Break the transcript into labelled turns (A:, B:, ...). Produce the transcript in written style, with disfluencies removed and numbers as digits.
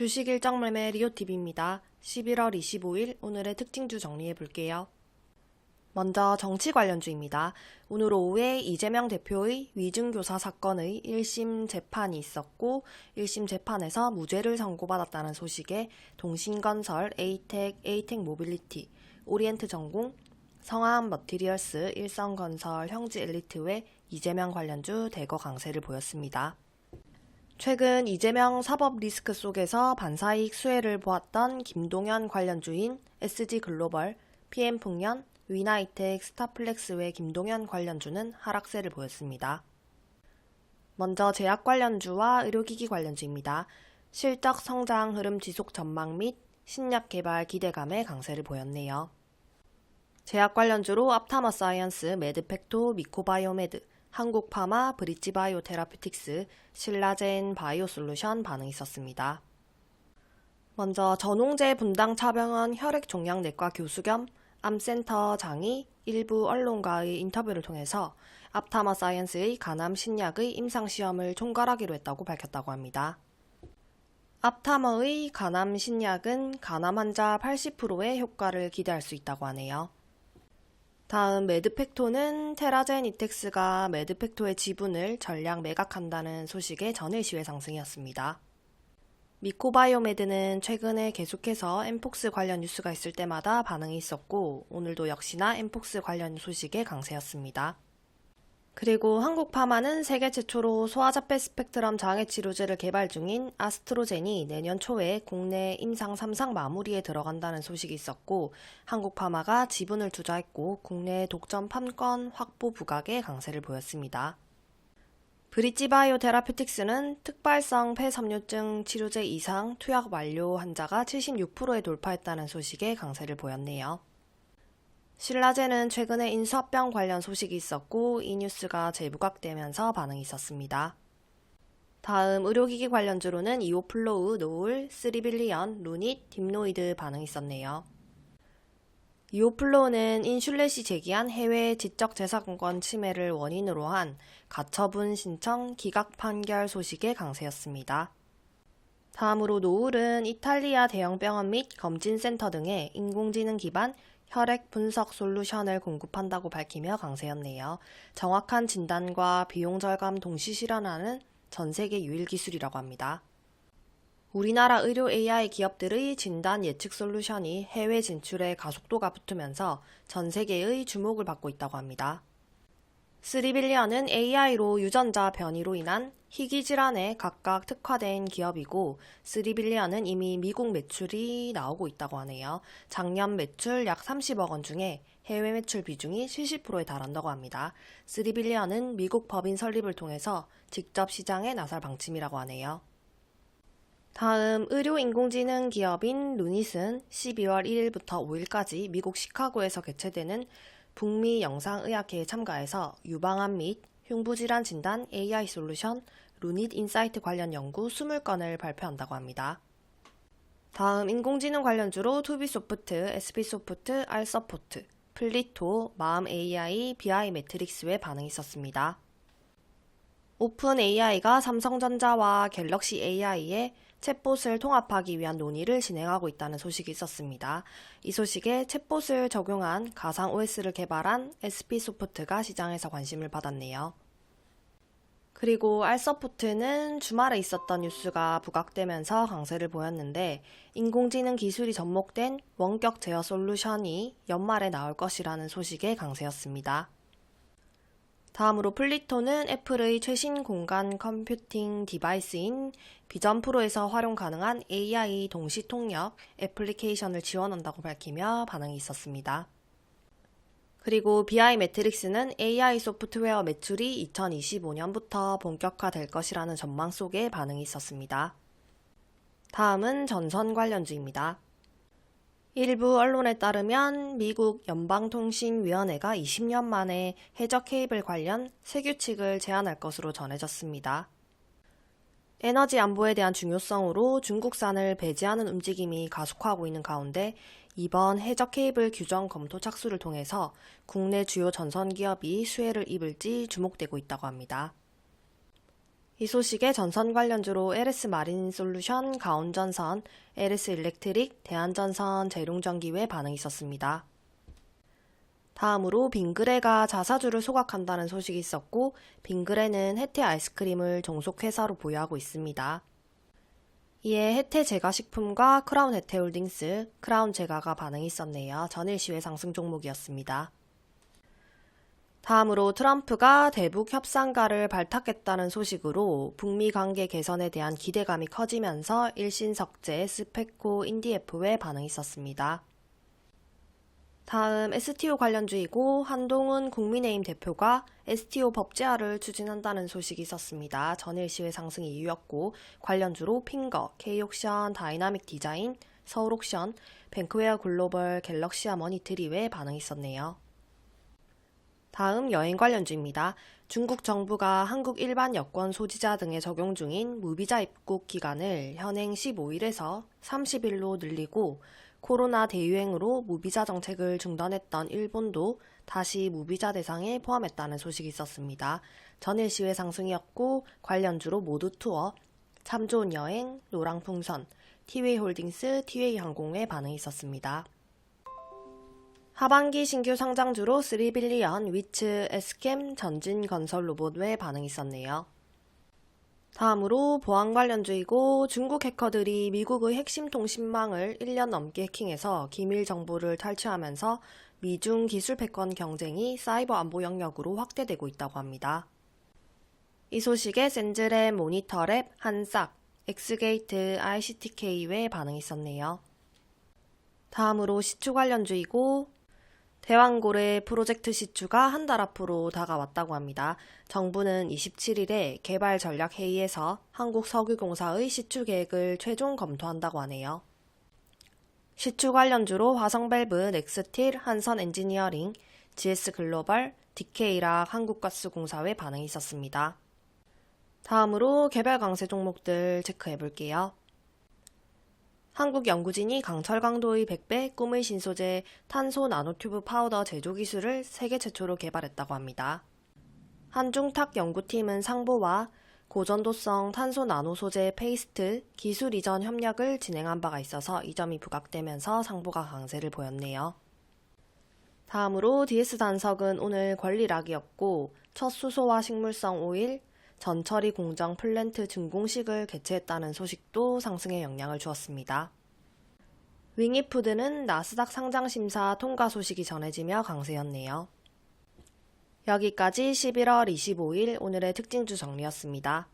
A: 주식 일정 매매 리오TV입니다. 11월 25일 오늘의 특징주 정리해 볼게요. 먼저 정치 관련주입니다. 오늘 오후에 이재명 대표의 위증교사 사건의 1심 재판이 있었고 1심 재판에서 무죄를 선고받았다는 소식에 동신건설, 에이텍 모빌리티, 오리엔트전공, 성하한 머티리얼스, 일성건설, 형지엘리트 외 이재명 관련주 대거 강세를 보였습니다. 최근 이재명 사법 리스크 속에서 반사이익 수혜를 보았던 김동연 관련주인 SG글로벌, PM풍년, 위나이텍, 스타플렉스 외 김동연 관련주는 하락세를 보였습니다. 먼저 제약 관련주와 의료기기 관련주입니다. 실적 성장 흐름 지속 전망 및 신약 개발 기대감에 강세를 보였네요. 제약 관련주로 앞타마사이언스, 메드팩토, 미코바이오메드, 한국파마, 브릿지바이오 테라퓨틱스, 신라젠 바이오솔루션 반응이 있었습니다. 먼저 전홍재 분당차병원 혈액종양내과 교수 겸 암센터 장이 일부 언론과의 인터뷰를 통해서 앞타마사이언스의 간암 신약의 임상시험을 총괄하기로 했다고 밝혔다고 합니다. 앞타머의 간암 신약은 간암 환자 80%의 효과를 기대할 수 있다고 하네요. 다음 메드팩토는 테라젠 이텍스가 메드팩토의 지분을 전량 매각한다는 소식에 전일 시외 상승이었습니다. 미코바이오메드는 최근에 계속해서 엠폭스 관련 뉴스가 있을 때마다 반응이 있었고 오늘도 역시나 엠폭스 관련 소식에 강세였습니다. 그리고 한국파마는 세계 최초로 소아자폐 스펙트럼 장애 치료제를 개발 중인 아스트로젠이 내년 초에 국내 임상 3상 마무리에 들어간다는 소식이 있었고 한국파마가 지분을 투자했고 국내 독점 판권 확보 부각에 강세를 보였습니다. 브릿지바이오 테라퓨틱스는 특발성 폐섬유증 치료제 이상 투약 완료 환자가 76%에 돌파했다는 소식에 강세를 보였네요. 신라젠은 최근에 인수합병 관련 소식이 있었고 이 뉴스가 재부각되면서 반응이 있었습니다. 다음 의료기기 관련주로는 이오플로우, 노울, 3빌리언, 루닛, 딥노이드 반응이 있었네요. 이오플로우는 인슐렛이 제기한 해외 지적재산권 침해를 원인으로 한 가처분 신청 기각 판결 소식에 강세였습니다. 다음으로 노울은 이탈리아 대형 병원 및 검진센터 등에 인공지능 기반 혈액 분석 솔루션을 공급한다고 밝히며 강세였네요. 정확한 진단과 비용 절감 동시 실현하는 전 세계 유일 기술이라고 합니다. 우리나라 의료 AI 기업들의 진단 예측 솔루션이 해외 진출에 가속도가 붙으면서 전 세계의 주목을 받고 있다고 합니다. 3빌리언은 AI로 유전자 변이로 인한 희귀 질환에 각각 특화된 기업이고 3빌리언은 이미 미국 매출이 나오고 있다고 하네요. 작년 매출 약 30억 원 중에 해외 매출 비중이 70%에 달한다고 합니다. 3빌리언은 미국 법인 설립을 통해서 직접 시장에 나설 방침이라고 하네요. 다음 의료인공지능 기업인 루닛은 12월 1일부터 5일까지 미국 시카고에서 개최되는 북미 영상의학회에 참가해서 유방암 및 흉부질환 진단 AI 솔루션 루닛 인사이트 관련 연구 20건을 발표한다고 합니다. 다음 인공지능 관련주로 투비소프트, SB소프트, 알서포트, 플리토, 마음 AI, BI 매트릭스 외 반응이 있었습니다. 오픈 AI가 삼성전자와 갤럭시 AI에 챗봇을 통합하기 위한 논의를 진행하고 있다는 소식이 있었습니다. 이 소식에 챗봇을 적용한 가상 OS를 개발한 SP소프트가 시장에서 관심을 받았네요. 그리고 알서포트는 주말에 있었던 뉴스가 부각되면서 강세를 보였는데 인공지능 기술이 접목된 원격 제어 솔루션이 연말에 나올 것이라는 소식에 강세였습니다. 다음으로 플리토는 애플의 최신 공간 컴퓨팅 디바이스인 비전 프로에서 활용 가능한 AI 동시 통역 애플리케이션을 지원한다고 밝히며 반응이 있었습니다. 그리고 BI 매트릭스는 AI 소프트웨어 매출이 2025년부터 본격화될 것이라는 전망 속에 반응이 있었습니다. 다음은 전선 관련주입니다. 일부 언론에 따르면 미국 연방통신위원회가 20년 만에 해저 케이블 관련 새 규칙을 제안할 것으로 전해졌습니다. 에너지 안보에 대한 중요성으로 중국산을 배제하는 움직임이 가속화하고 있는 가운데 이번 해저 케이블 규정 검토 착수를 통해서 국내 주요 전선 기업이 수혜를 입을지 주목되고 있다고 합니다. 이 소식에 전선 관련주로 LS 마린솔루션, 가온전선, LS 일렉트릭, 대한전선, 재룡전기 외 반응이 있었습니다. 다음으로 빙그레가 자사주를 소각한다는 소식이 있었고, 빙그레는 혜태 아이스크림을 종속회사로 보유하고 있습니다. 이에 혜태 제과식품과 크라운 혜태홀딩스, 크라운 제과가 반응이 있었네요. 전일 시외 상승 종목이었습니다. 다음으로 트럼프가 대북 협상가를 발탁했다는 소식으로 북미 관계 개선에 대한 기대감이 커지면서 일신석재, 스페코, 인디에프에 반응이 있었습니다. 다음 STO 관련주이고 한동훈 국민의힘 대표가 STO 법제화를 추진한다는 소식이 있었습니다. 전일 시외 상승 이유였고 관련주로 핑거, K옥션, 다이나믹 디자인, 서울옥션, 뱅크웨어 글로벌, 갤럭시아 머니트리 외 반응이 있었네요. 다음 여행 관련주입니다. 중국 정부가 한국 일반 여권 소지자 등에 적용 중인 무비자 입국 기간을 현행 15일에서 30일로 늘리고 코로나 대유행으로 무비자 정책을 중단했던 일본도 다시 무비자 대상에 포함했다는 소식이 있었습니다. 전일 시외 상승이었고 관련주로 모두투어, 참 좋은 여행, 노랑풍선, 티웨이홀딩스, 티웨이항공에 반응이 있었습니다. 하반기 신규 상장주로 3빌리언, 위츠, 에스캠, 전진건설로봇 외 반응이 있었네요. 다음으로 보안 관련주이고 중국 해커들이 미국의 핵심 통신망을 1년 넘게 해킹해서 기밀 정보를 탈취하면서 미중 기술 패권 경쟁이 사이버 안보 영역으로 확대되고 있다고 합니다. 이 소식에 센즈랩, 모니터랩, 한싹, 엑스게이트, ICTK 외 반응이 있었네요. 다음으로 시추 관련주이고 대왕고래 프로젝트 시추가 한 달 앞으로 다가왔다고 합니다. 정부는 27일에 개발전략회의에서 한국석유공사의 시추 계획을 최종 검토한다고 하네요. 시추 관련주로 화성밸브, 넥스틸, 한선엔지니어링, GS글로벌, DK락, 한국가스공사 외 반응이 있었습니다. 다음으로 개별 강세 종목들 체크해볼게요. 한국연구진이 강철 강도의 100배 꿈의 신소재 탄소 나노튜브 파우더 제조 기술을 세계 최초로 개발했다고 합니다. 한중탁 연구팀은 상보와 고전도성 탄소 나노 소재 페이스트 기술 이전 협력을 진행한 바가 있어서 이 점이 부각되면서 상보가 강세를 보였네요. 다음으로 DS단석은 오늘 권리락이었고 첫 수소와 식물성 오일, 전처리 공정 플랜트 준공식을 개최했다는 소식도 상승에 영향을 주었습니다. 윙이푸드는 나스닥 상장심사 통과 소식이 전해지며 강세였네요. 여기까지 11월 25일 오늘의 특징주 정리였습니다.